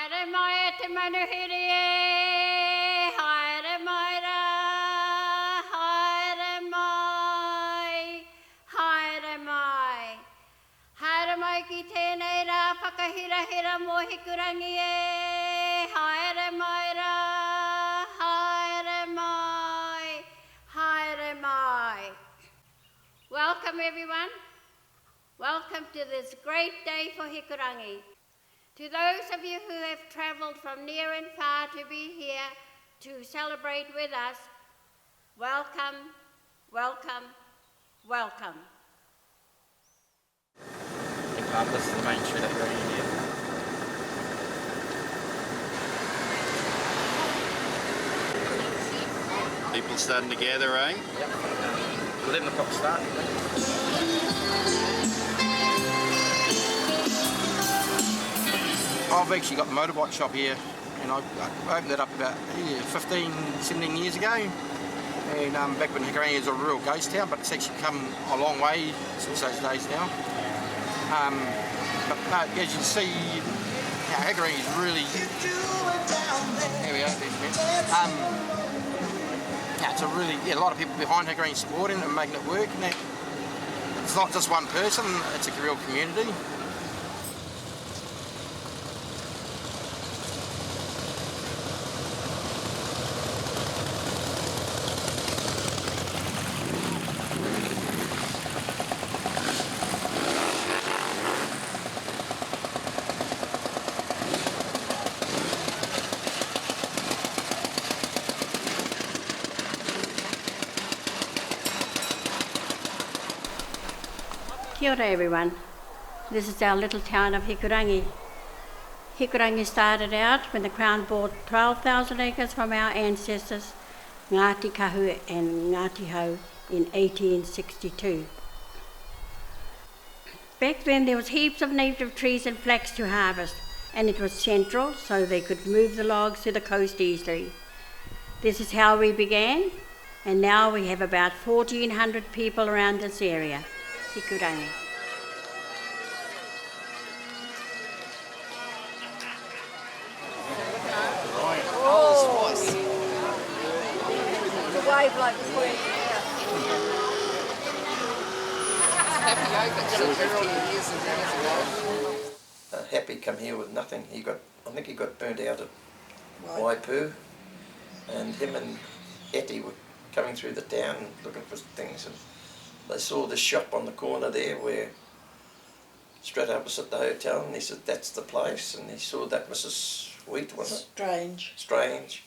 Haere Mai te manuhiri e, Haere Mai ra, Haere Mai, Haere Mai. Haere Mai ki tēnei rā whakahirahira mō Hikurangi e, Haere Mai ra, Haere Mai, Haere Mai. Welcome everyone. Welcome to this great day for Hikurangi. To those of you who have travelled from near and far to be here to celebrate with us, welcome, welcome, welcome. This is the main street at Rawiri here. People starting to gather, eh? Yep. 11 o'clock start. I've actually got the motorbike shop here, and I opened it up about 15, 17 years ago. And back when Hikurangi was a real ghost town, but it's actually come a long way since those days now. But no, as you can see, Hikurangi is really. There we are. Yeah, it's a really a lot of people behind Hikurangi supporting it and making it work. And it's not just one person; it's a real community. Kia ora everyone. This is our little town of Hikurangi. Hikurangi started out when the Crown bought 12,000 acres from our ancestors, Ngāti Kahu and Ngāti Hau, in 1862. Back then there was heaps of native trees and flax to harvest, and it was central so they could move the logs to the coast easily. This is how we began, and now we have about 1,400 people around this area. Hikurangi. The wave like the Queen. Happy come here with nothing. I think he got burnt out at Waipu, and him and Etty were coming through the town looking for things, and they saw the shop on the corner there where straight opposite the hotel, and he said that's the place, and he saw that Mrs. Wheat was strange,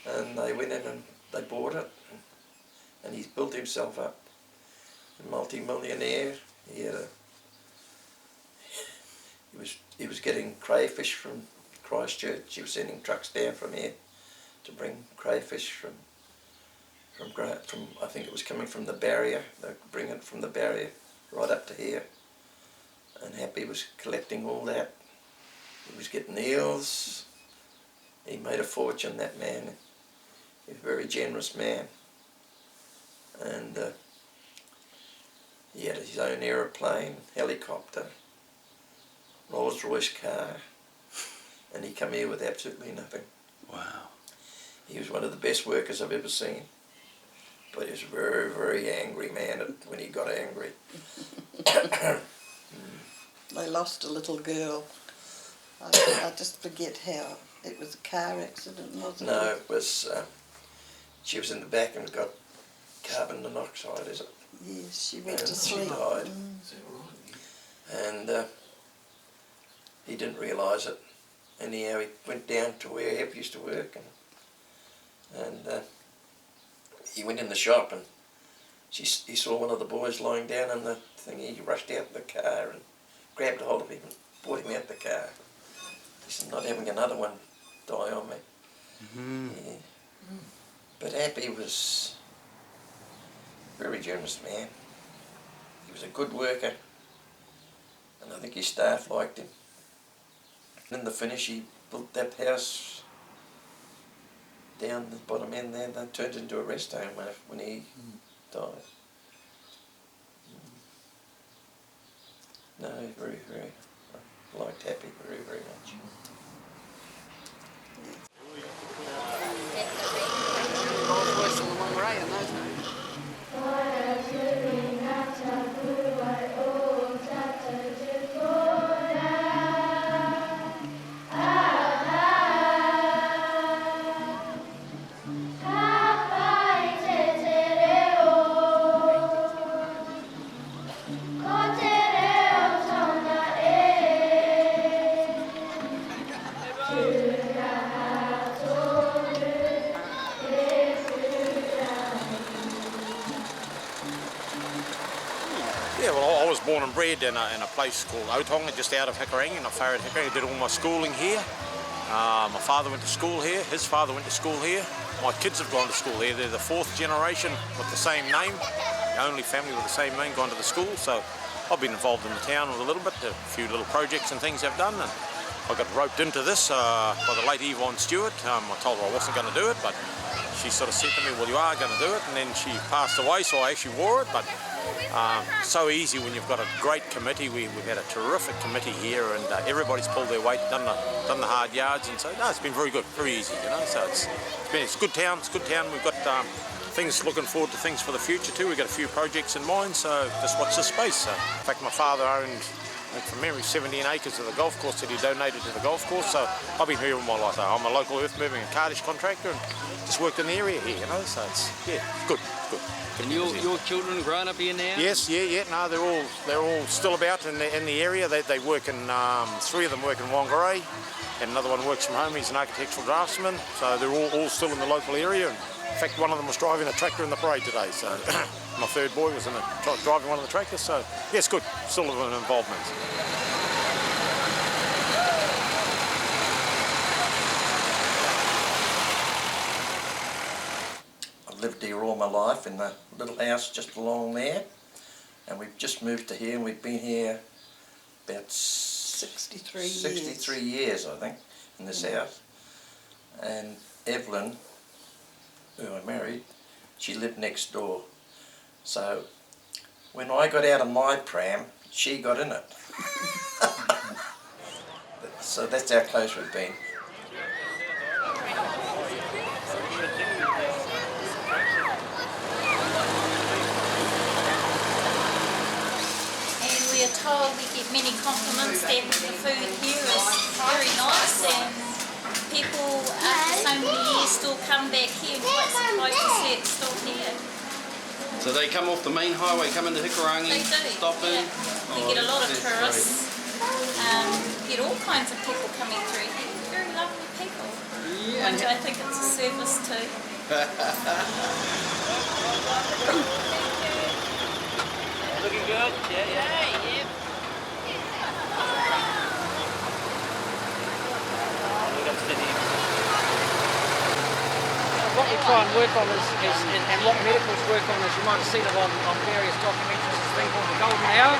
and they went in and they bought it, and he's built himself up a multi-millionaire. He was getting crayfish from Christchurch. He was sending trucks down from here to bring crayfish from I think it was coming from the barrier. They would bring it from the barrier right up to here. And Happy was collecting all that. He was getting eels. He made a fortune, that man. He was a very generous man. And he had his own aeroplane, helicopter, Rolls-Royce car, and he come here with absolutely nothing. Wow. He was one of the best workers I've ever seen. But he was a very, very angry man when he got angry. They lost a little girl. I just forget how. It was a car accident, wasn't it? No, it was, she was in the back and got carbon monoxide, is it? Yes, she went and to sleep. She died. And he didn't realise it. Anyhow, he went down to where Hep used to work, and he went in the shop, and he saw one of the boys lying down in the thing. He rushed out the car and grabbed hold of him and brought him out the car. He said, "Not having another one die on me." Mm-hmm. Yeah. But Happy was a very generous man. He was a good worker, and I think his staff liked him. And in the finish, he built that house down the bottom end there, and that turned into a rest home when he died. No, very, very, I liked Happy very, very much. bred in a place called Otonga, just out of Hikurangi, not far out of Hikurangi. I did all my schooling here. My father went to school here, his father went to school here. My kids have gone to school here. They're the 4th generation with the same name, the only family with the same name gone to the school. So I've been involved in the town a little bit, a few little projects and things I've done. And I got roped into this by the late Yvonne Stewart. I told her I wasn't going to do it, but she sort of said to me, well, you are going to do it. And then she passed away, so I actually wore it. But so easy when you've got a great committee. We've had a terrific committee here, and everybody's pulled their weight, done the hard yards, and so no, it's been very good, very easy, you know. So it's a good town. It's a good town. We've got things, looking forward to things for the future too. We've got a few projects in mind, so just watch this space. So, in fact, my father owned, I think from memory, 17 acres of the golf course that he donated to the golf course. So I've been here all my life. I'm a local earth moving and cartage contractor, and just worked in the area here, you know. So it's good. And your children grown up here now? Yes, no, they're all still about in the area. They work in 3 of them work in Whangarei, and another one works from home. He's an architectural draftsman. So they're all still in the local area. And in fact, one of them was driving a tractor in the parade today. So my 3rd boy was driving one of the tractors. So yes, good, still an involvement. Lived here all my life in the little house just along there, and we've just moved to here, and we've been here about 63 years, I think, in this house. And Evelyn, who I married, she lived next door. So when I got out of my pram, she got in it. So that's how close we've been. We are told we get many compliments that the food here is very nice, and people after so many years still come back here and quite surprised to see it's still here. So they come off the main highway, come into Hikurangi, They do, stop in? We get a lot of that's tourists, get all kinds of people coming through here, very lovely people. Yeah. I think it's a service too. Looking good? Yeah. What we try and work on is and what medicals work on is, you might have seen it on various documentaries, this thing called the golden hour,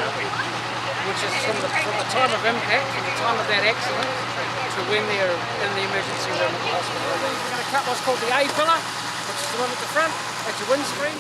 which is from the time of impact, from the time of that accident, to when they're in the emergency room at the hospital. We're going to cut what's called the A pillar, which is the one at the front, at your windscreen.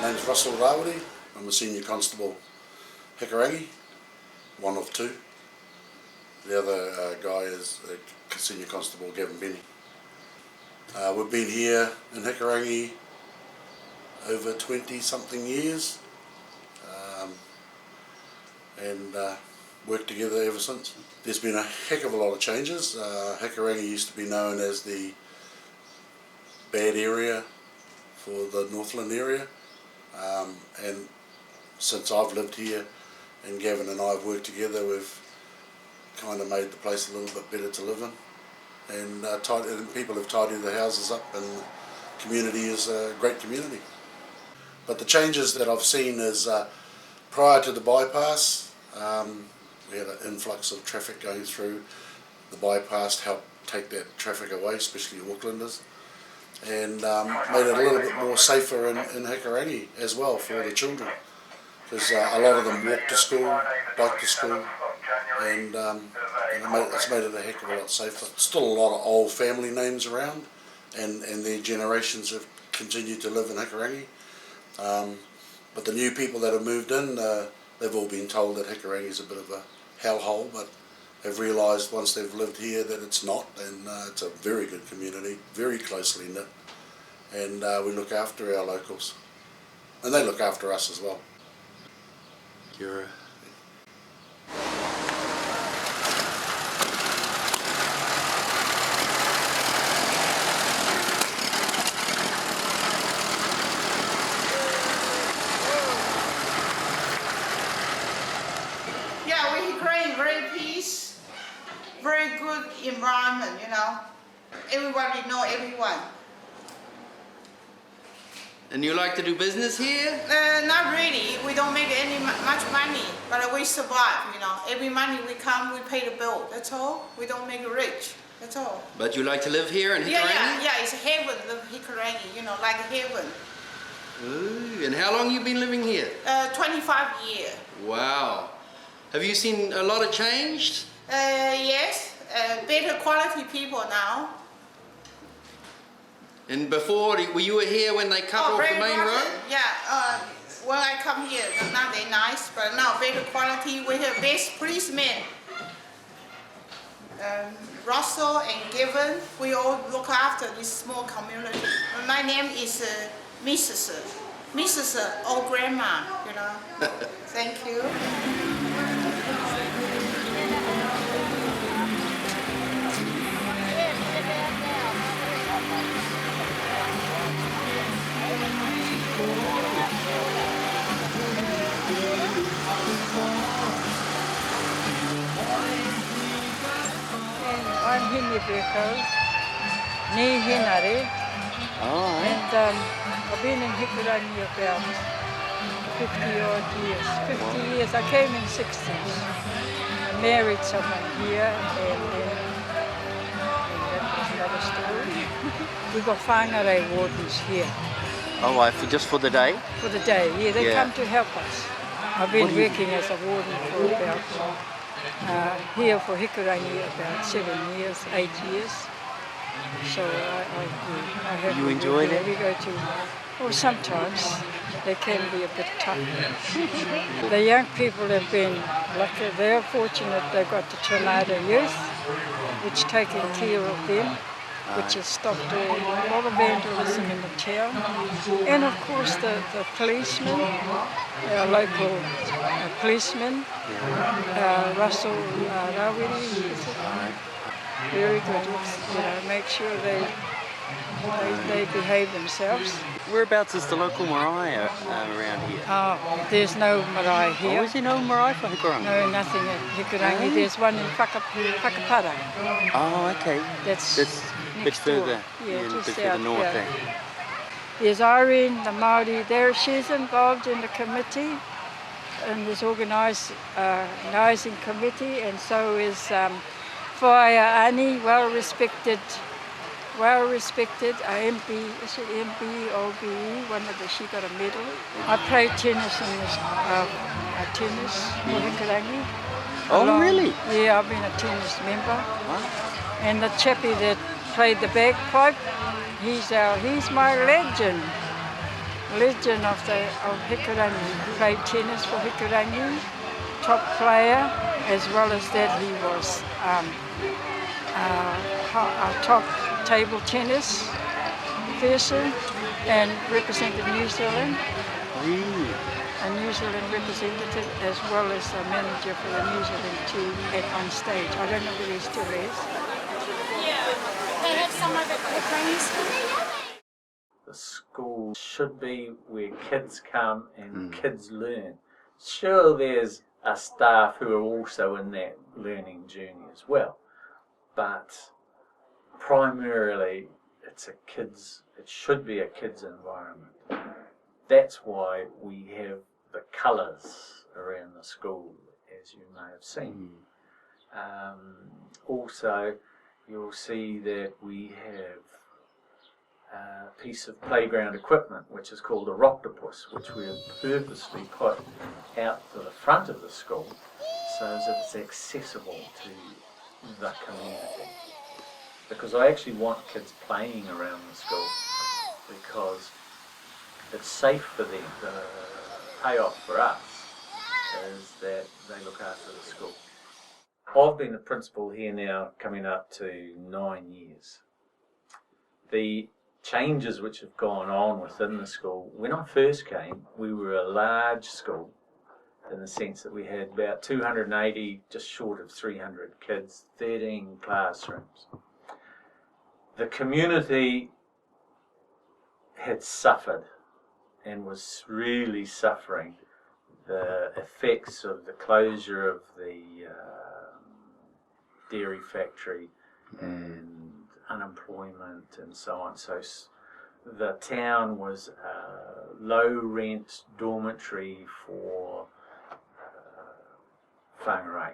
My name's Russell Rawiri. I'm a senior constable Hikurangi, one of 2. The other guy is a senior constable Gavin Benny. We've been here in Hikurangi over 20-something years, and worked together ever since. There's been a heck of a lot of changes. Hikurangi used to be known as the bad area for the Northland area. And since I've lived here and Gavin and I have worked together, we've kind of made the place a little bit better to live in, and people have tidied the houses up, and the community is a great community. But the changes that I've seen is prior to the bypass, we had an influx of traffic going through the bypass to help take that traffic away, especially Aucklanders, and made it a little bit more safer in Hikurangi as well for the children, because a lot of them walk to school, bike to school, and it's made it a heck of a lot safer. Still a lot of old family names around, and their generations have continued to live in Hikurangi, but the new people that have moved in, they've all been told that Hikurangi is a bit of a hellhole, but have realised once they've lived here that it's not, and it's a very good community, very closely knit, and we look after our locals, and they look after us as well. Kia Yeah, we're Hikurangi, very peace, very good environment, you know. Everybody know everyone. And you like to do business here? Not really. We don't make much money, but we survive, you know. Every money we come, we pay the bill. That's all. We don't make it rich. That's all. But you like to live here in Hikurangi? Yeah. It's heaven, the Hikurangi, you know, like heaven. Ooh, and how long you been living here? 25 years. Wow. Have you seen a lot of change? Yes. Better quality people now. And before, were you here when they cut off the main road? Yeah, when I come here, now they're nice, but now better quality. We have best policemen. Russell and Given, we all look after this small community. My name is Mrs. Old Grandma, you know. Thank you. I'm Hine Vercoe, nee Henare, and I've been in Hikurangi about 50 odd years. 50 years. I came in 60s. I married someone here, and then that was another story. We got Whangarei wardens here. Oh, right, just for the day? For the day, yeah, they come to help us. I've been working as a warden for about here for Hikurangi about 7 years, 8 years. So I have. You enjoy it? We go to, well, sometimes they can be a bit tough. The young people have been lucky. They are fortunate they got the tornado youth, which taken care of them, which has stopped a lot of vandalism in the town. And of course the policemen, our local policemen, Russell Rawiri, very good. You know, make sure they behave themselves. Whereabouts is the local marae around here? Oh, there's no marae here. Oh, is there no marae for Hikurangi? No, nothing at Hikurangi. Oh. There's one in Whakapara. Oh, okay. That's a bit next further, door. Yeah, a just bit further north yeah. there. There's Irene, the Māori there. She's involved in the committee, in this organising committee, and so is Whaia Ani, well-respected, MP, is it MP, OBE, she got a medal. I played tennis in this, tennis for Hikurangi. Oh, really? Yeah, I've been a tennis member. Huh? And the chappie that played the bagpipe, he's my legend of Hikurangi. He played tennis for Hikurangi, top player, as well as that he was a top table tennis person and represented New Zealand. Really? A New Zealand representative as well as a manager for the New Zealand team on stage. I don't know whether he still is. They have some of it at the training school. The school should be where kids come and kids learn. Sure, there's a staff who are also in that learning journey as well, but primarily it should be a kids environment. That's why we have the colours around the school, as you may have seen. Also, you'll see that we have a piece of playground equipment which is called a roctopus, which we have purposely put out to the front of the school so that it's accessible to the community. Because I actually want kids playing around the school because it's safe for them. The payoff for us is that they look after the school. I've been the principal here now coming up to 9 years. The changes which have gone on within the school, when I first came, we were a large school in the sense that we had about 280, just short of 300 kids, 13 classrooms. The community had suffered and was really suffering the effects of the closure of the dairy factory and unemployment and so on. So the town was a low rent dormitory for Whangarei.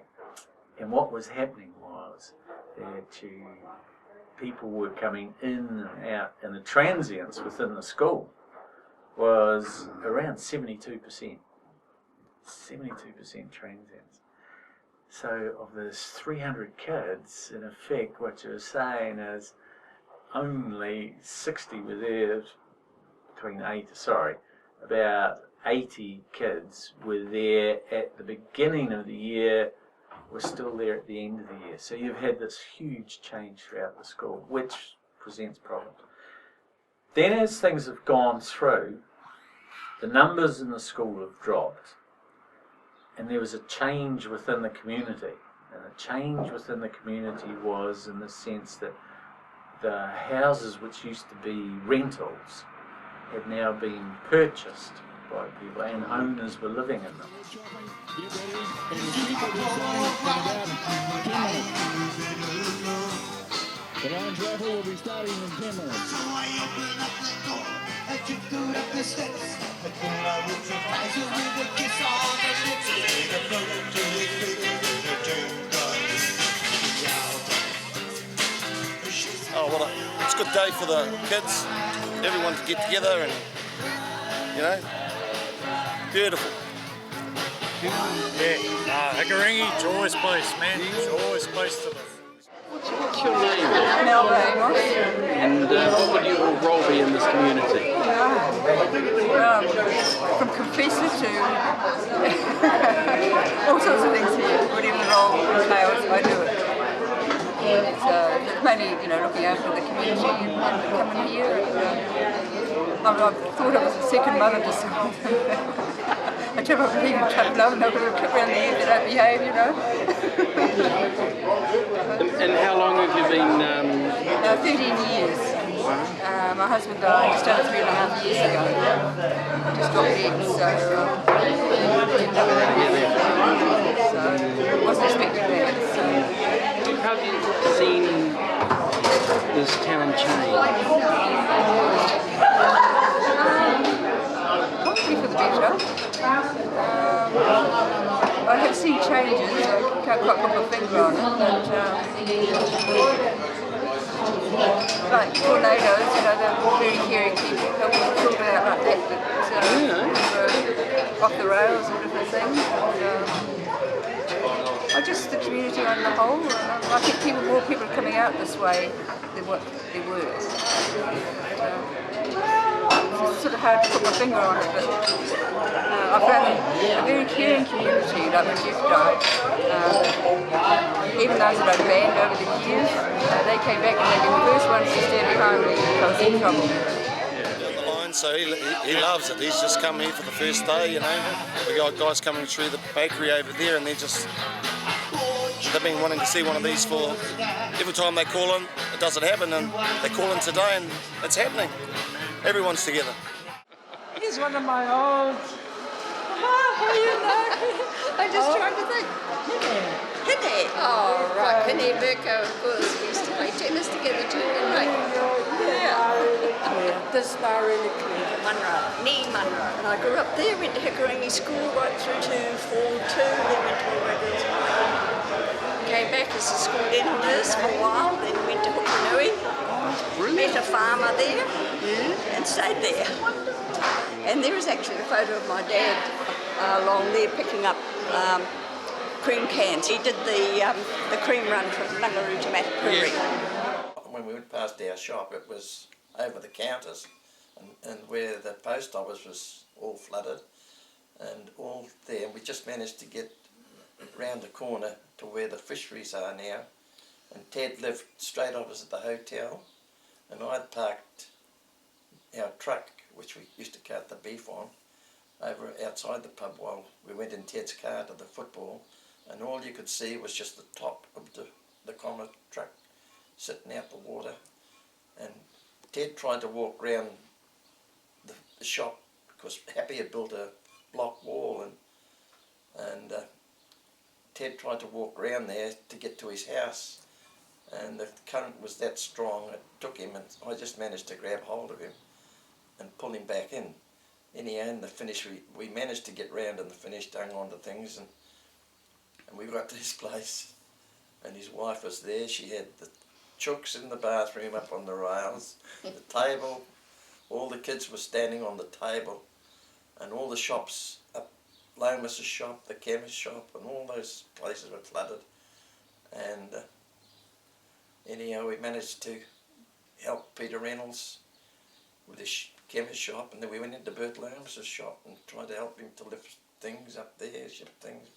And what was happening was that people were coming in and out, and the transients within the school was around 72%. 72% transients. So of those 300 kids, in effect, what you're saying is only 60 were there, about 80 kids were there at the beginning of the year, were still there at the end of the year. So you've had this huge change throughout the school, which presents problems. Then as things have gone through, the numbers in the school have dropped. And there was a change within the community. And the change within the community was in the sense that the houses which used to be rentals had now been purchased by people, and owners were living in them. The lounge raffle will be starting in 10 minutes. Oh, well, it's a good day for the kids, everyone to get together and, you know, beautiful. Yeah, Hikurangi, joyous place, man. Joyous place to live. What's your name? And what would your role be in this community? From confessor to all sorts of things here, whatever the role entails, I do it. So it's mainly, looking after the community and coming here. And, I thought I was a second mother to some. I tell my people to love and they're going to kick around the head if they don't behave, And how long have you been? 13 years. My husband died just over 3.5 years ago. Just dropped dead, so I wasn't expecting that. So. How have you seen this town change? Probably for the better. I have seen changes. I can't quite put my finger on it, but like tornadoes, they're very caring people. They'll talk about like that, off the rails and different things. I just the community on the whole. I think more people are coming out this way than what they were. It's sort of hard to put my finger on it, but I found a very caring community. Like when Jeff died, even those that I've banned over the years, they came back and they've been the first ones to stay behind me if I was in trouble. So he loves it. He's just come here for the first day, We got guys coming through the bakery over there, and they've been wanting to see one of these for every time they call in. It doesn't happen, and they call in today, and it's happening. Everyone's together. He's one of my old. How do you know? I'm just trying to think. Hine. Oh, right. Hine, Vercoe, of course. We used to play tennis together too, didn't we? Yeah. This bar really clear. Munro. And I grew up there, went to Hikurangi School right through to Form 2, then went to Girls' High. Came back as a school dental nurse for a while, then went to Hikurangi. Met a farmer there and stayed there. And there is actually a photo of my dad along there picking up cream cans. He did the cream run from Whangarei to Matapuri. When we went past our shop, it was over the counters, and where the post office was all flooded and all there. We just managed to get round the corner to where the fisheries are now, and Ted lived straight opposite the hotel, and I'd parked our truck, which we used to cart the beef on, over outside the pub while we went in Ted's car to the football, and all you could see was just the top of the comma truck sitting out the water. And Ted tried to walk round the shop because Happy had built a block wall, and Ted tried to walk round there to get to his house, and the current was that strong it took him, and I just managed to grab hold of him and pull him back in. Anyhow, in the finish, we managed to get round in the finish, hung on to things, and we got to his place, and his wife was there. She had the chooks in the bathroom up on the rails, the table, all the kids were standing on the table, and all the shops up, Lomas's shop, the chemist shop, and all those places were flooded. And anyhow, we managed to help Peter Reynolds with his chemist shop, and then we went into Bert Lomas's shop and tried to help him to lift things up there, ship things.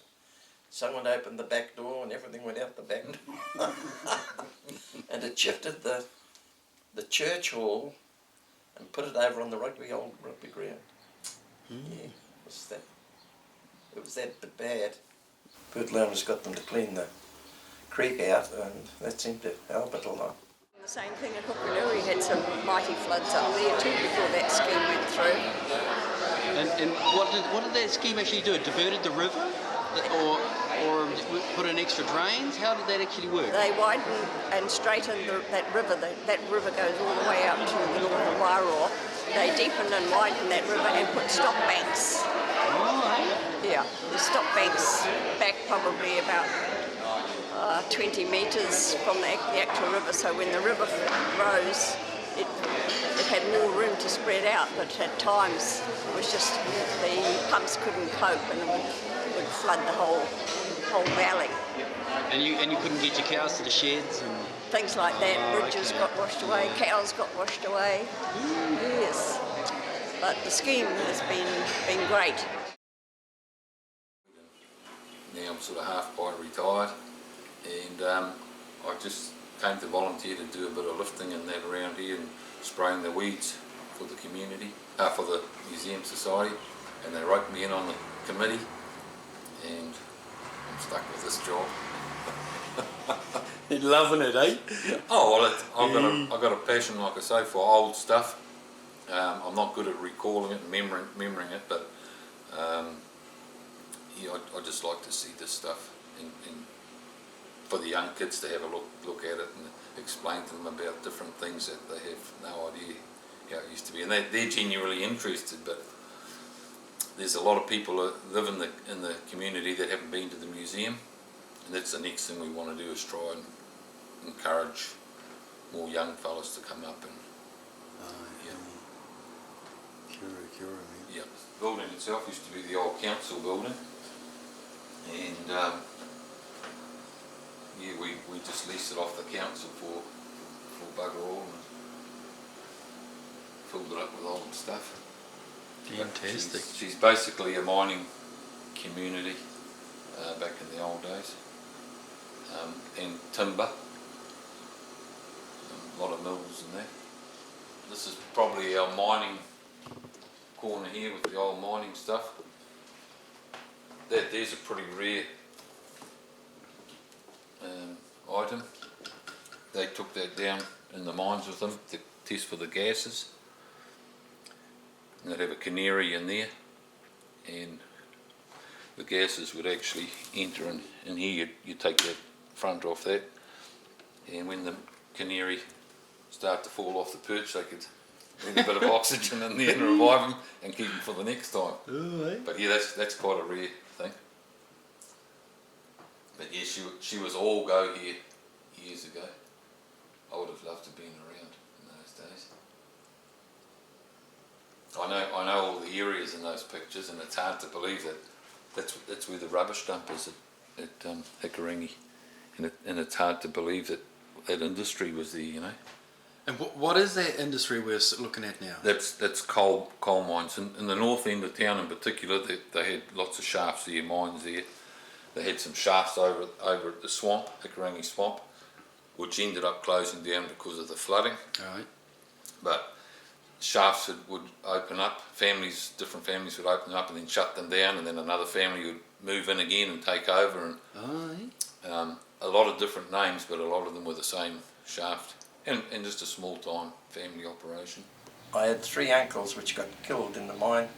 Someone opened the back door and everything went out the back door. And it shifted the church hall and put it over on the old rugby ground. Yeah, it was that bad. Bert Lomas got them to clean the creek out, and that seemed to help it a lot. The same thing at Hikurangi, we had some mighty floods up there too before that scheme went through. And what did that scheme actually do? It diverted the river? Or put in extra drains? How did that actually work? They widened and straightened that river. That river goes all the way out to the north of Wairoa. They deepened and widened that river and put stop banks. Oh, yeah, the stop banks back probably about 20 metres from the actual river, so when the river rose, it had more room to spread out, but at times it was just the pumps couldn't cope and it would flood the whole valley. And you couldn't get your cows to the sheds? And things like that, bridges got washed away, cows got washed away, yes. But the scheme has been great. Now I'm sort of half by retired, and I just came to volunteer to do a bit of lifting and that around here and spraying the weeds for the community, for the Museum Society, and they roped me in on the committee, and I'm stuck with this job. You're loving it, eh? Oh well, I've got a passion, like I say, for old stuff. I'm not good at recalling it and remembering it, but yeah, I just like to see this stuff for the young kids to have a look at it and explain to them about different things that they have no idea how it used to be, and they're genuinely interested. But there's a lot of people that live in the community that haven't been to the museum, and that's the next thing we want to do, is try and encourage more young fellas to come up and yeah. The building itself used to be the old council building, and yeah, we just leased it off the council for bugger all and filled it up with old stuff. Fantastic. She's basically a mining community back in the old days, and timber, a lot of mills and that. This is probably our mining corner here with the old mining stuff. There's a pretty rare item. They took that down in the mines with them to test for the gases. And they'd have a canary in there, and the gases would actually enter in here. You take that front off that, and when the canary start to fall off the perch, they could get a bit of oxygen in there and revive them and keep them for the next time. Ooh, eh? But yeah, that's quite a rare thing. But yeah, she was all go here years ago. I would have loved to have been around in those days. I know all the areas in those pictures, and it's hard to believe that's where the rubbish dump is at Hikurangi, and it's hard to believe that industry was there, you know. And what is that industry we're looking at now? That's coal mines. In the north end of town in particular, they had lots of shafts there, mines there. they had some shafts over at the swamp, Hikurangi swamp, which ended up closing down because of the flooding. Right. But shafts would open up, different families would open up and then shut them down, and then another family would move in again and take over. And a lot of different names, but a lot of them were the same shaft, and just a small time family operation. I had 3 uncles which got killed in the mining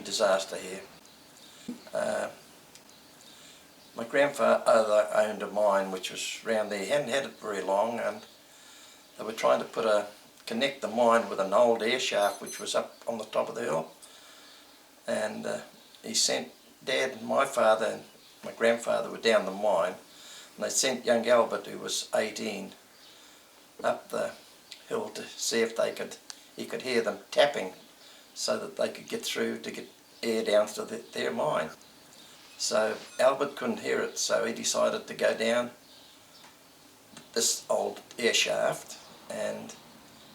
disaster here. My grandfather owned a mine which was round there. He hadn't had it very long, and they were trying to connect the mine with an old air shaft which was up on the top of the hill. And he sent Dad and my father and my grandfather were down the mine, and they sent young Albert, who was 18, up the hill to see if he could hear them tapping so that they could get through to get air down to their mine. So Albert couldn't hear it, so he decided to go down this old air shaft, and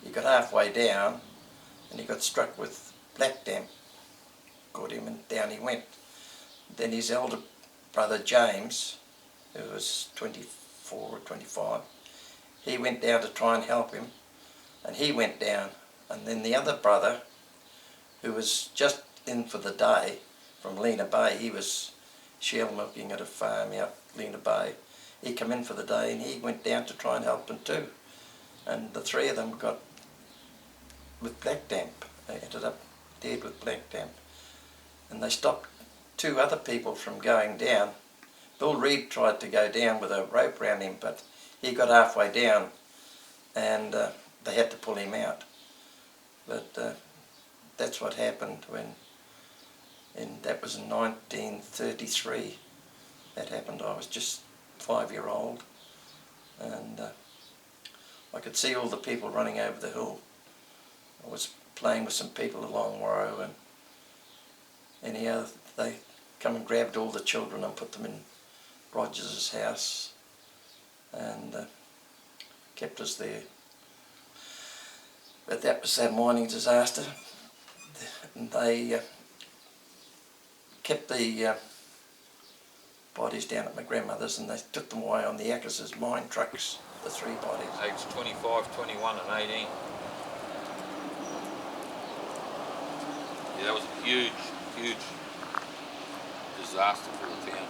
he got halfway down and he got struck with black damp. Caught him and down he went. Then his elder brother James, who was 24 or 25, he went down to try and help him, and he went down. And then the other brother, who was just in for the day from Lena Bay, he was shell milking at a farm out Lena Bay. He came in for the day and he went down to try and help them too. And the 3 of them got with black damp. They ended up dead with black damp. And they stopped 2 other people from going down. Bill Reed tried to go down with a rope around him, but he got halfway down and they had to pull him out. But that's what happened that was in 1933. That happened. I was just 5-year-old, and I could see all the people running over the hill. I was playing with some people along Warrow, and anyhow they come and grabbed all the children and put them in Rogers's house and kept us there. But that was that mining disaster. They kept the bodies down at my grandmother's, and they took them away on the Ackerses mine trucks, the 3 bodies. Aged 25, 21 and 18. Yeah, that was a huge, huge disaster for the town.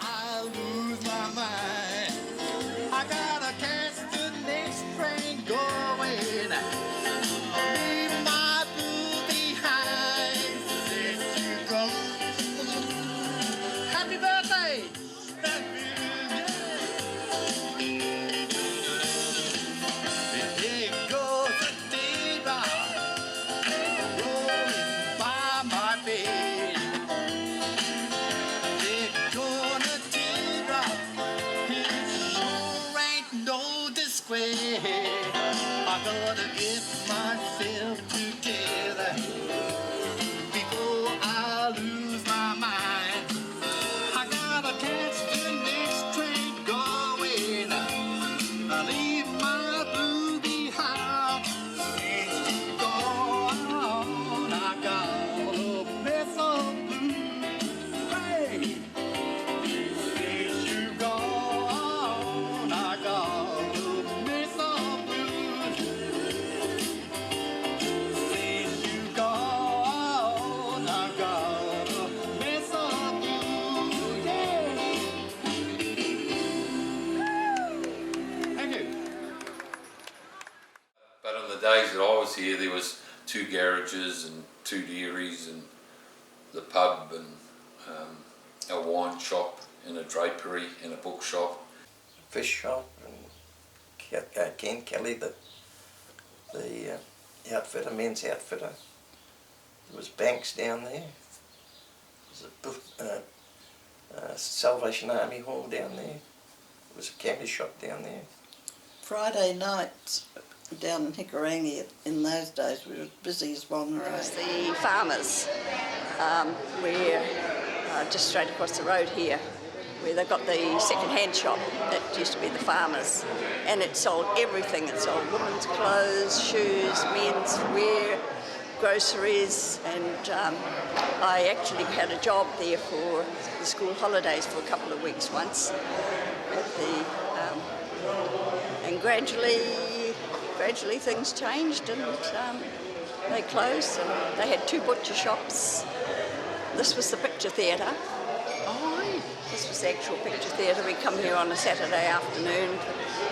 I lose my mind. I gotta catch the next train going. Leave my boo behind. Let you go. Happy birthday! There goes the diva rolling by my bed. They're gonna tear up. It sure ain't no disgrace. I gotta get myself together before I lose my mind. I gotta catch the next train going. I leave my blue behind. Since you gone, I got a mess of blue. Hey, since you gone, I got a mess of blue. Since you gone, I got a mess of blue. Yeah. Thank you. But in the days that I was here, there was 2 garages and 2 dairies and the pub and a wine shop and a drapery and a bookshop. Fish shop, and Ken Kelly, the outfitter, men's outfitter. There was banks down there. There was a Salvation Army Hall down there. There was a candy shop down there. Friday nights down in Hikurangi, in those days we were busy as Whangarei. The farmers, we're just straight across the road here, where they've got the second-hand shop that used to be the farmers, and it sold everything. It sold women's clothes, shoes, men's wear, groceries, and I actually had a job there for the school holidays for a couple of weeks once at the and gradually things changed, and they closed, and they had 2 butcher shops. This was the picture theatre. This was the actual picture theatre. We come here on a Saturday afternoon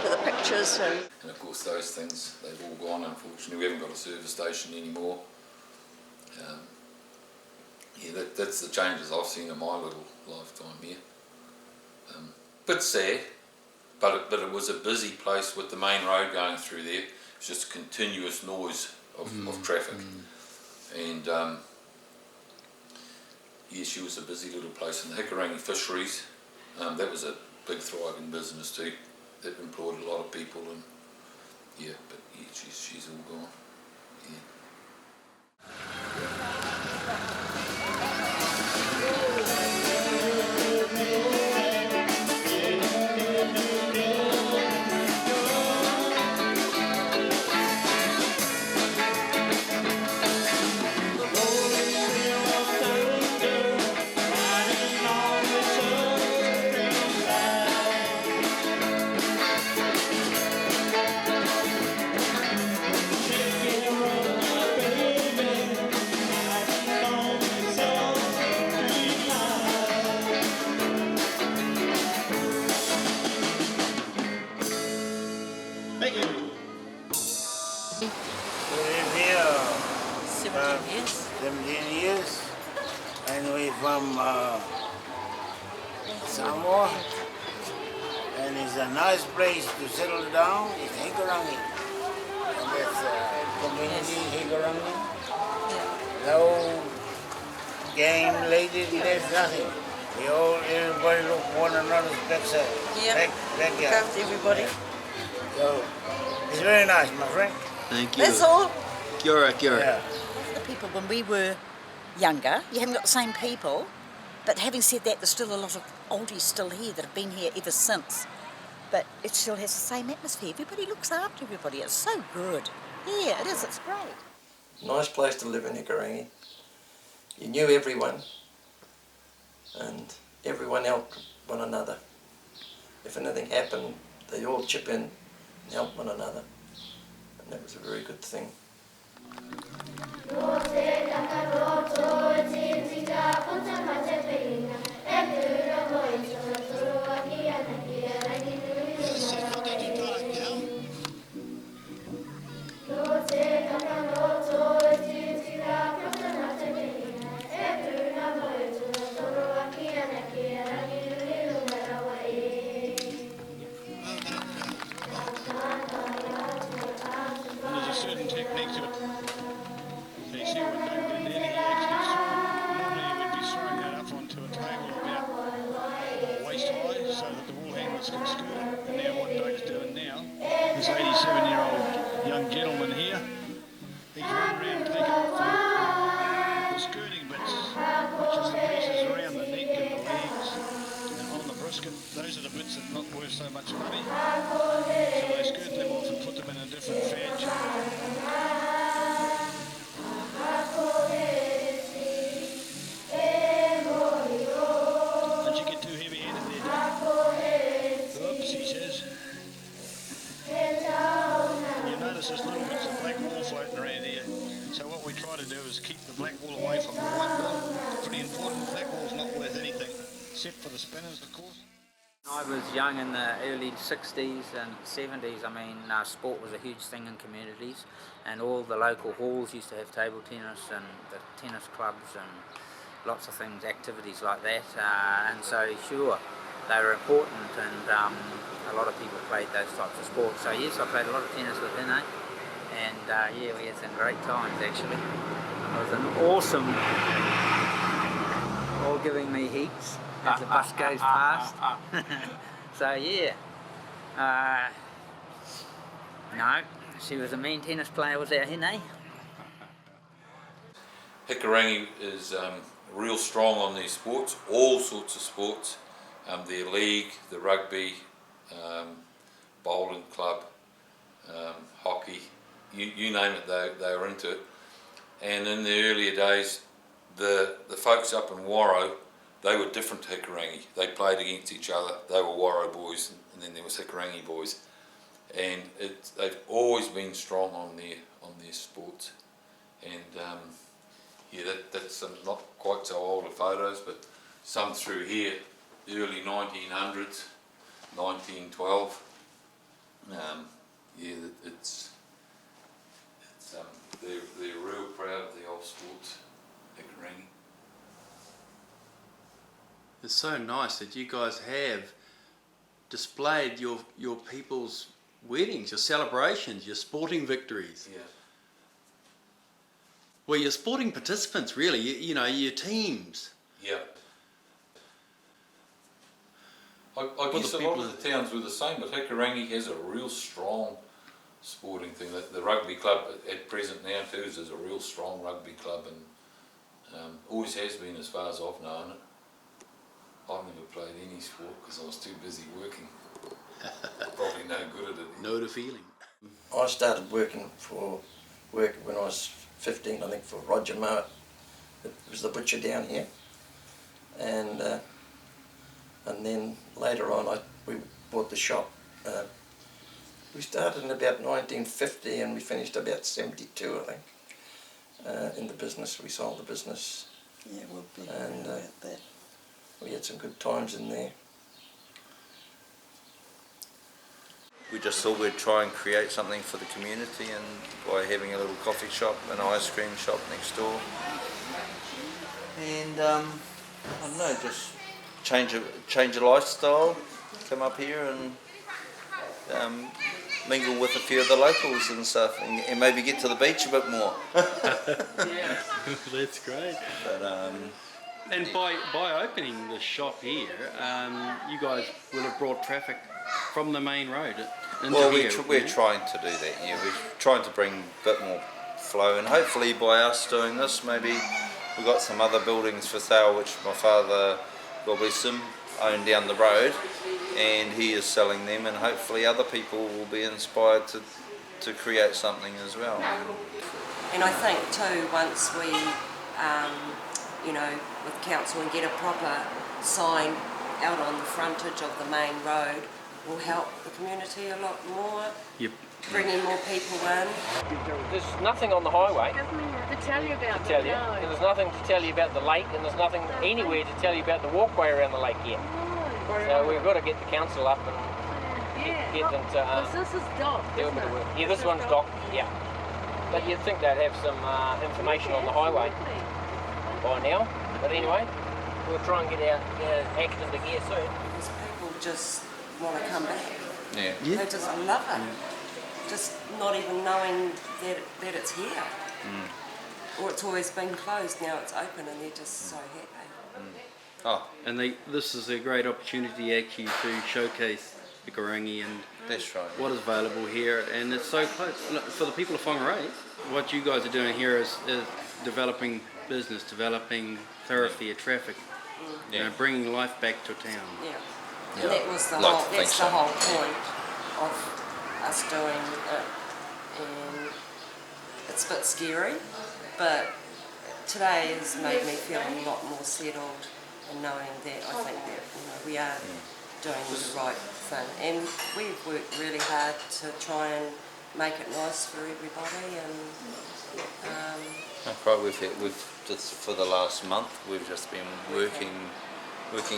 for the pictures. And of course those things, they've all gone unfortunately. We haven't got a service station anymore. Yeah, that's the changes I've seen in my little lifetime here. Bit sad, but it was a busy place with the main road going through there. It's just a continuous noise of traffic. And yeah, she was a busy little place. And the Hikurangi fisheries, that was a big thriving business too. That employed a lot of people, and yeah, but yeah, she's all gone. Yeah. From Samoa, and it's a nice place to settle down. It's Hikurangi, and that's community Hikurangi. No gang related, there's nothing. Everybody look one another's backside. Backyard. Comes everybody. So it's very nice, my friend. Thank you. That's all. Kia ora, kia ora. Yeah. The people when we were younger, you haven't got the same people, but having said that, there's still a lot of oldies still here that have been here ever since, but it still has the same atmosphere. Everybody looks after everybody. It's so good. Yeah, it is. It's great. Nice place to live in Hikurangi. You knew everyone, and everyone helped one another. If anything happened, they all chip in and help one another, and that was a very good thing. There's a certain technique to it. You see what David did there? He actually normally he would be throwing that up onto a table about waist high so that the wool hangers can skirt it. And now what Dave's doing now, this 87-year-old young gentleman here, he's running around taking off the skirting bits, which is the pieces around the neck and the legs and on the brisket. Those are the bits that are not worth so much money. So they skirt them off and put them in a different fadge. Don't you get too heavy-handed there, Dave? Oops, he says. You notice there's little bits of black wool floating around here. So what we try to do is keep the black wool away from the white wool. Pretty important, black wool's not worth anything, except for the spinners, of course. I was young in the early 60s and 70s. I mean, sport was a huge thing in communities, and all the local halls used to have table tennis and the tennis clubs and lots of things, activities like that. And so, sure, they were important, and a lot of people played those types of sports. So yes, I played a lot of tennis with Hine, and yeah, we had some great times actually. It was an awesome, all giving me heaps as the bus goes past. So yeah, no, she was a mean tennis player, was our Hine. Hikurangi is real strong on these sports, all sorts of sports. their league, the rugby, bowling club, hockey, you name it, they were into it. And in the earlier days, the folks up in Warrow, they were different to Hikurangi. They played against each other. They were Warrow boys, and then there was Hikurangi boys. And they've always been strong on their sports. And yeah, that's some not quite so older photos, but some through here, early 1900s, 1912. Yeah, they're real proud of the old sports, Hikurangi. It's so nice that you guys have displayed your people's weddings, your celebrations, your sporting victories. Yeah. Well, your sporting participants, really, you know, your teams. Yeah. I guess a lot of the towns were the same, but Hikurangi has a real strong sporting thing. The rugby club at present now too is a real strong rugby club, and always has been as far as I've known it. I've never played any sport because I was too busy working. Probably no good at it. Know the feeling. I started working when I was 15, I think, for Roger Mowat. It was the butcher down here, and then later on we bought the shop. We started in about 1950 and we finished about 72, I think, in the business. We sold the business. Yeah, we'll be and about that. we had some good times in there. We just thought we'd try and create something for the community, and by having a little coffee shop, an ice cream shop next door, and I don't know, just change a lifestyle, come up here and mingle with a few of the locals and stuff, and maybe get to the beach a bit more. Yeah, that's great. But, and by opening the shop here, you guys will have brought traffic from the main road into well, here. We're trying to do that. Yeah, we're trying to bring a bit more flow, and hopefully by us doing this, maybe we've got some other buildings for sale, which my father, God bless him, owned down the road, and he is selling them, and hopefully other people will be inspired to create something as well. And I think too, once we, you know, with council and get a proper sign out on the frontage of the main road, will help the community a lot more. Yep. Bringing more people in. There's nothing on the highway to tell you about to tell you. And there's nothing to tell you about the lake, and there's nothing anywhere to tell you about the walkway around the lake yet. So we've got to get the council up and get them to this is docked, do a bit of work. Yeah, this one's docked, yeah. But you'd think they'd have some information on the highway by now. But anyway, we'll try and get our act into gear soon. Because people just want to come back. Yeah. They just love it. Just not even knowing that it's here. Or it's always been closed, now it's open and they're just so happy. Oh, and this is a great opportunity actually to showcase Hikurangi and that's right. What is available here, and it's so close. For the people of Whangarei, what you guys are doing here is developing business, developing thoroughfare traffic, you know, bringing life back to town. Yeah. And that was the whole point of us doing it, and it's a bit scary, but today has made me feel a lot more settled and knowing that I think that we are doing the right thing, and we've worked really hard to try and make it nice for everybody. And we've just for the last month we've just been working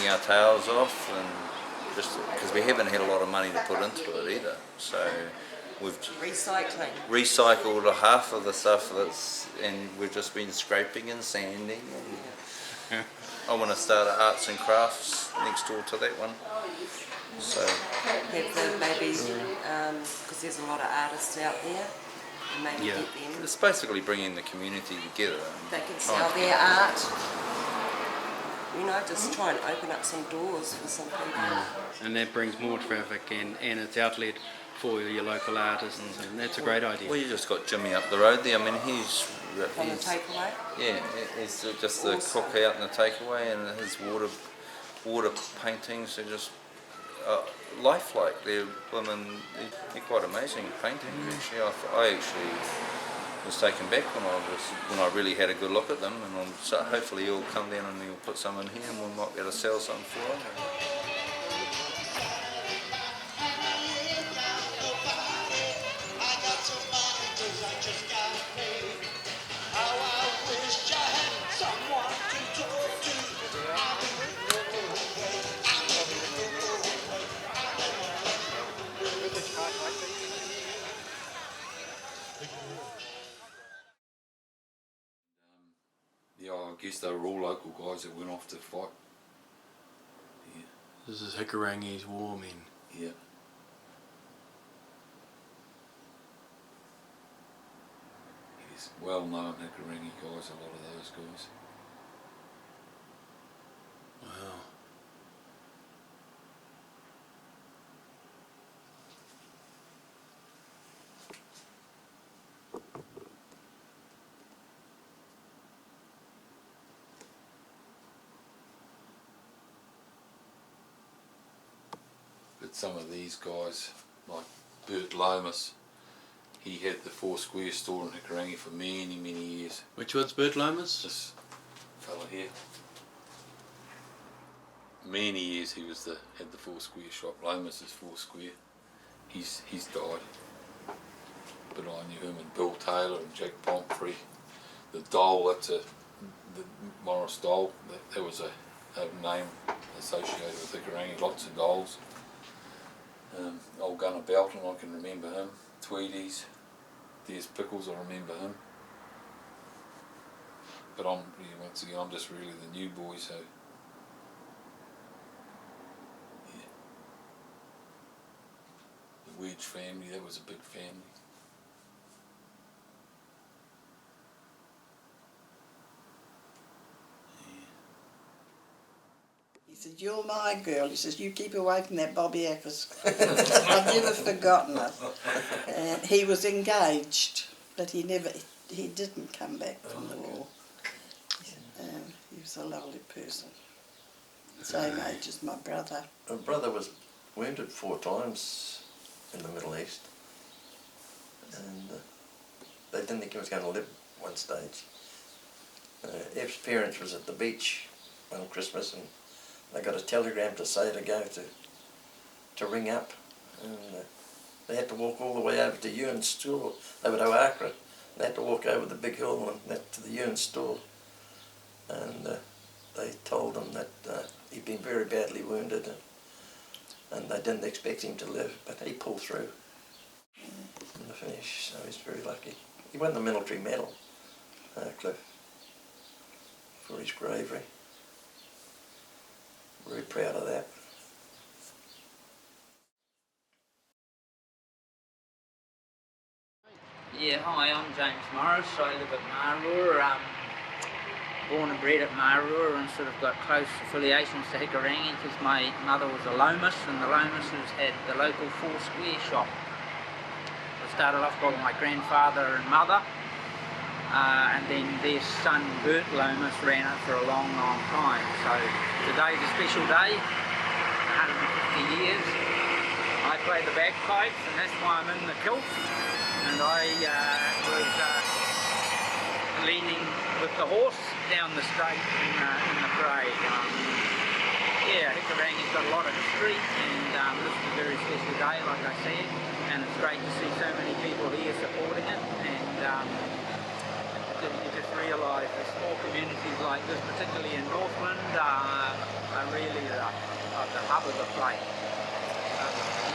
our tails off, and just because we haven't had a lot of money to put into it either, so we've recycled a half of the stuff and we've just been scraping and sanding. And I want to start at arts and crafts next door to that one. So maybe because there's a lot of artists out there, and maybe get them. It's basically bringing the community together. They can sell their art. You know, just try and open up some doors for some people. And that brings more traffic and it's outlet for your local artists, and that's a great idea. Well, you just got Jimmy up the road there. I mean, he's from the takeaway. Yeah, he's just the cook out in the takeaway, and his water water paintings. They're just lifelike. They're women. They're quite amazing paintings. Actually, I actually was taken back when I really had a good look at them, and so hopefully you'll come down and you'll put some in here, and we might be able to sell some for them. Yeah, I guess they were all local guys that went off to fight. Yeah. This is Hikurangi's war men. Yeah. Yes, well-known Hikurangi guys, a lot of those guys. Wow. But some of these guys, like Bert Lomas, he had the 4 Square store in Hikurangi for many, many years. Which one's Bert Lomas? This fella here. Many years he was had the 4 Square shop. Lomas is 4 Square. He's died. But I knew him and Bill Taylor and Jack Pomfrey. The Dole, the Morris Dole, that was a name associated with Hikurangi, lots of Doles. Old Gunner Belton, I can remember him. Tweedies, there's Pickles, I remember him. But once again, I'm just really the new boy, so yeah. The Wedge family, that was a big family. He said, "You're my girl." He says, "You keep away from that Bobby Eckers." I've never forgotten it. And he was engaged, but he didn't come back from the war. He was a lovely person. Same age as my brother. My brother was wounded 4 times in the Middle East. And they didn't think he was going to live one stage. Ev's parents was at the beach one Christmas, and they got a telegram to say to go to ring up, and they had to walk all the way over to Ewan's store. They were at Oakra. They had to walk over the big hill and to the Ewan's store, and they told him that he'd been very badly wounded, and they didn't expect him to live, but he pulled through in the finish, so he's very lucky. He won the military medal, Cliff, for his bravery. Very proud of that. Yeah, hi, I'm James Morris. I live at Marua. Born and bred at Marua, and sort of got close affiliations to Hikurangi because my mother was a Lomas, and the Lomases had the local 4 Square shop. I started off by my grandfather and mother, and then their son Bert Lomas ran it for a long, long time. So today's a special day, 150 years. I play the bagpipes, and that's why I'm in the kilt, and I was leaning with the horse down the straight in the parade. Yeah, Hikurangi's got a lot of history, and this is a very special day, like I said, and it's great to see so many people here supporting it, and you just realise that small communities like this, particularly in Northland, are really the hub of the place.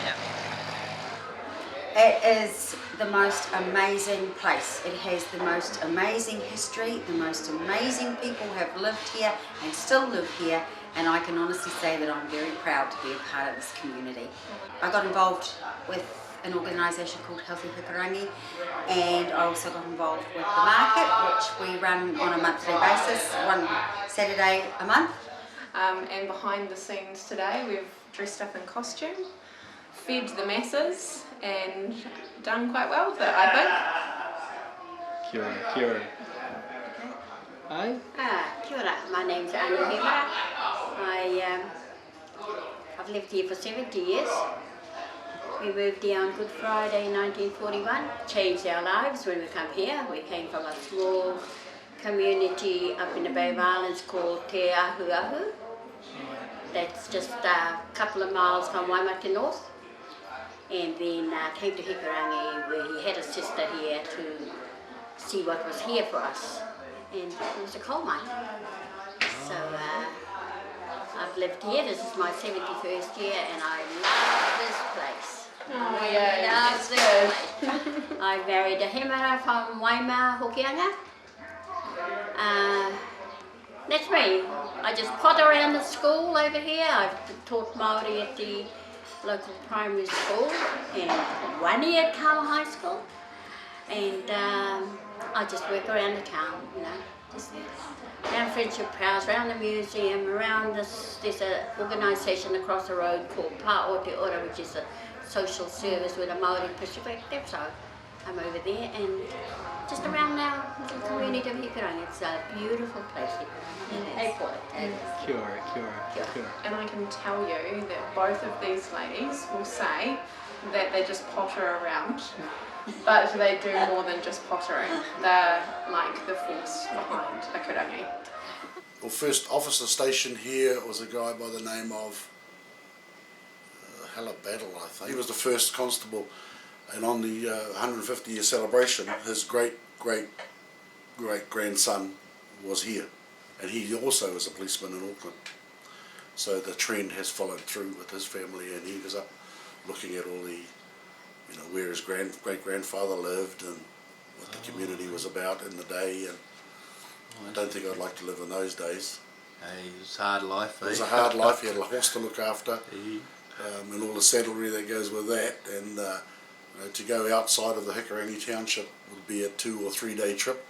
Yeah. It is the most amazing place. It has the most amazing history, the most amazing people have lived here and still live here, and I can honestly say that I'm very proud to be a part of this community. I got involved with an organisation called Healthy Hikurangi, and I also got involved with the market, which we run on a monthly basis, one Saturday a month. And behind the scenes today we've dressed up in costume, fed the masses, and done quite well with it, I think. Kia ora. Kia ora, my name's Hemara. I've lived here for 70 years. We moved here on Good Friday in 1941, changed our lives when we come here. We came from a small community up in the Bay of Islands called Te Ahuahu. That's just a couple of miles from Waimate North. And then came to Hikurangi, where he had a sister here to see what was here for us. And it was a coal mine. So I've lived here. This is my 71st year, and I love this place. Oh, yeah, love this place. I married a Hemara from Waima, Hokianga. That's me. I just pot around the school over here. I've taught Maori at the local primary school and 1 year at Kama High School. And I just work around the town, you know. Just around Friendship House, around the museum, around this, there's an organisation across the road called Pa o Te Ora, which is a social service with a Maori perspective, so I'm over there and just around our little community of Hikurangi. It's a beautiful place here. They call it. Kia ora, kia ora, kia ora. And I can tell you that both of these ladies will say that they just potter around, but they do more than just pottering. They're like the force behind Hikurangi. Well, first officer stationed here was a guy by the name of Battle, I think. He was the first constable, and on the 150 year celebration, his great grandson was here, and he also was a policeman in Auckland. So the trend has followed through with his family, and he was up looking at all the, you know, where his great grandfather lived and what the community was about in the day. And I don't think I'd like to live in those days. Hey, it was a hard life. It was a hard life. He had a horse to look after, and all the saddlery that goes with that. And you know, to go outside of the Hikurangi township would be a 2 or 3 day trip.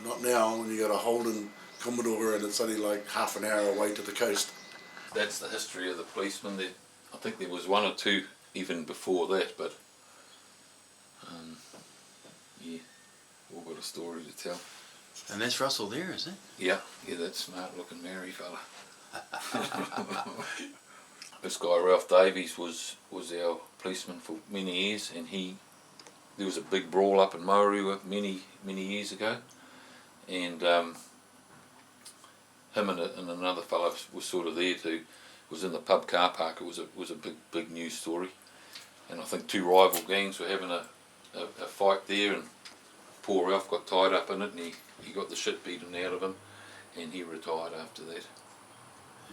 Not now, when you got a Holden Commodore and it's only like half an hour away to the coast. That's the history of the policemen. I think there was 1 or 2 even before that, but yeah, all got a story to tell. And that's Russell there, is it? Yeah, that smart looking Maori fella. This guy Ralph Davies was our policeman for many years, and there was a big brawl up in Maori many years ago, and him and another fellow was sort of there too. It was in the pub car park. It was a big news story, and I think 2 rival gangs were having a fight there, and poor Ralph got tied up in it, and he got the shit beaten out of him, and he retired after that.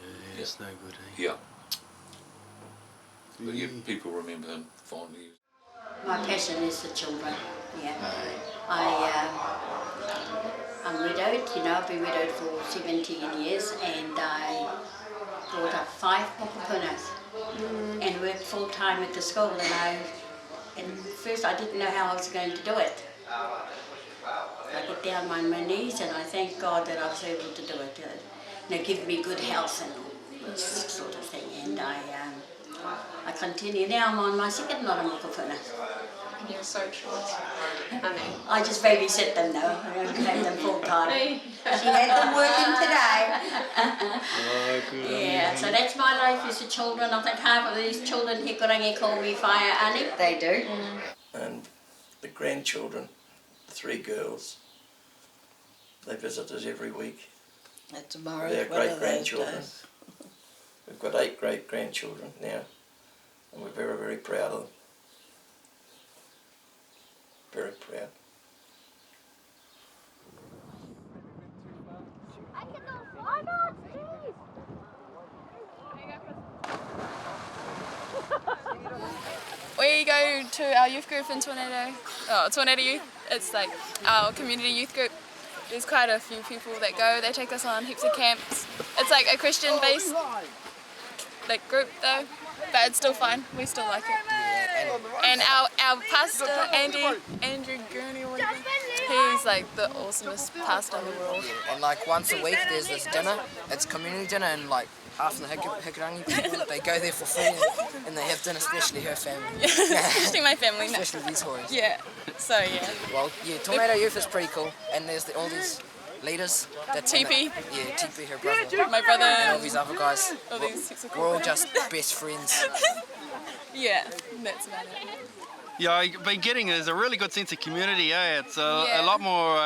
Yeah, that's no good, eh? Yeah. But yeah, people remember him fondly. My passion is the children, yeah. I'm widowed, you know, I've been widowed for 17 years, and I brought up 5 mokopunas and worked full time at the school, and first I didn't know how I was going to do it. I got down on my knees and I thank God that I was able to do it. You know, give me good health and this sort of thing, and I continue. Now I'm on my 2nd lot of mokopuna. You're so short, honey. I just babysit them though. I don't have them full time. She had them working today. Oh, good. Yeah, so that's my life is the children. I think half of these children Hikurangi call me Whaia Ani. They do. And the grandchildren, the 3 girls, they visit us every week. That's a Maori. They're great-grandchildren. We've got 8 great-grandchildren now, and we're very, very proud of them. Very proud. We go to our youth group in Tornado Youth. It's like our community youth group. There's quite a few people that go. They take us on heaps of camps. It's like a Christian-based group though, but it's still fun. We still like it. And our pastor, Andrew Gurney, or whatever, he's like the awesomest pastor in the world. And like once a week there's this dinner. It's community dinner, and like half the Hikurangi people, they go there for free and they have dinner, especially her family. Especially my family. Especially these boys. Yeah, so yeah. Well, yeah, Tornado Youth is pretty cool, and there's all these leaders. That's TP. Yeah, TP, her brother. My brother. And all these other guys. All these heaps of We're all people. just best friends. Yeah, that's about it. Yeah, I've been getting there's a really good sense of community, eh? It's a Yeah. lot more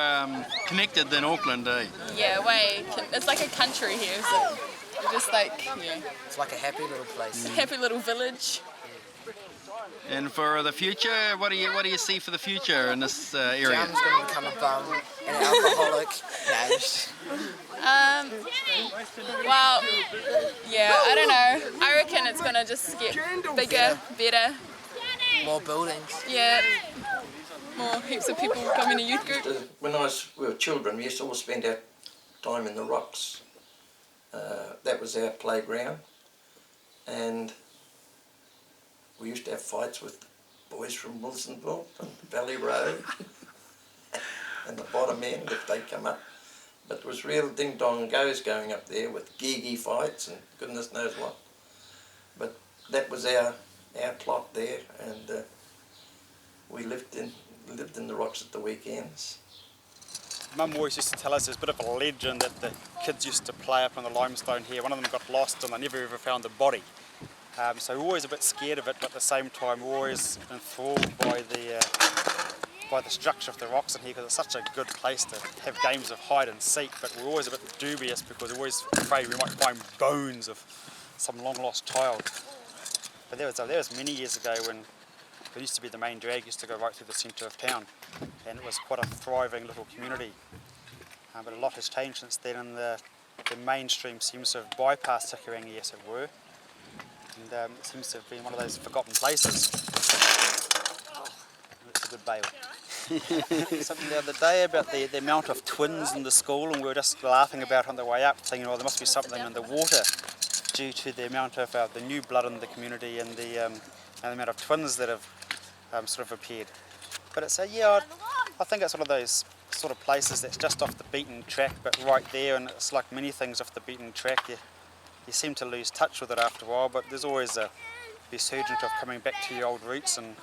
connected than Auckland, eh? Yeah, way. It's like a country here, so you're just like, yeah. It's like a happy little place. Happy little village. And for the future, what do you see for the future in this area? Jam's going to become a bum and an alcoholic. Well, yeah, I don't know. I reckon it's gonna just get bigger, better. More buildings. Yeah. More heaps of people coming to youth group. When we were children, we used to all spend our time in the rocks. That was our playground, and we used to have fights with boys from Wilsonville and Valley Road and the bottom end if they come up. But it was real ding-dong-goes going up there with gee fights and goodness knows what. But that was our plot there, and we lived in the rocks at the weekends. Mum always used to tell us there's a bit of a legend that the kids used to play up on the limestone here. One of them got lost and they never ever found the body. So we're always a bit scared of it, but at the same time we're always enthralled by the structure of the rocks in here, because it's such a good place to have games of hide and seek. But we're always a bit dubious because we're always afraid we might find bones of some long lost child. But there was many years ago when it used to be the main drag used to go right through the centre of town, and it was quite a thriving little community. But a lot has changed since then, and the mainstream seems to have bypassed Hikurangi, as it were, and it seems to have been one of those forgotten places. It's a good bail. Something the other day about the amount of twins in the school, and we were just laughing about it on the way up, saying, there must be something in the water due to the amount of the new blood in the community and the amount of twins that have sort of appeared. But it's I think it's one of those sort of places that's just off the beaten track, but right there, and it's like many things off the beaten track, you seem to lose touch with it after a while, but there's always a resurgence of coming back to your old roots, and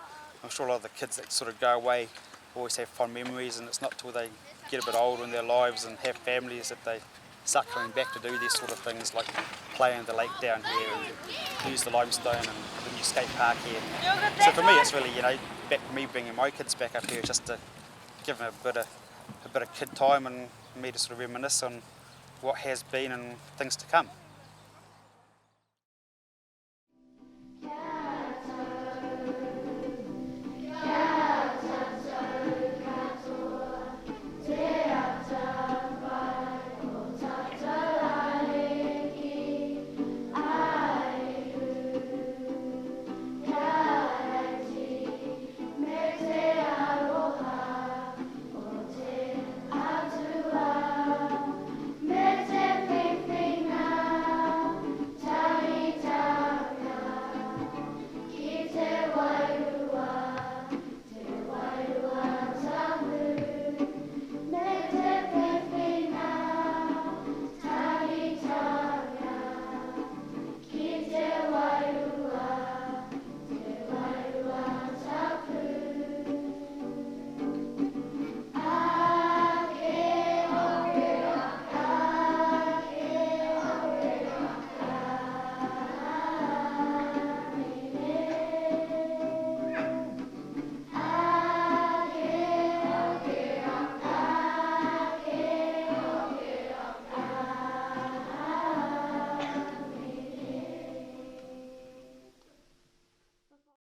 I'm sure a lot of the kids that sort of go away always have fond memories, and it's not till they get a bit older in their lives and have families that they start coming back to do these sort of things, like play in the lake down here and use the limestone and the new skate park here. So for me it's really, back me bringing my kids back up here just to give them a bit of kid time and me to sort of reminisce on what has been and things to come.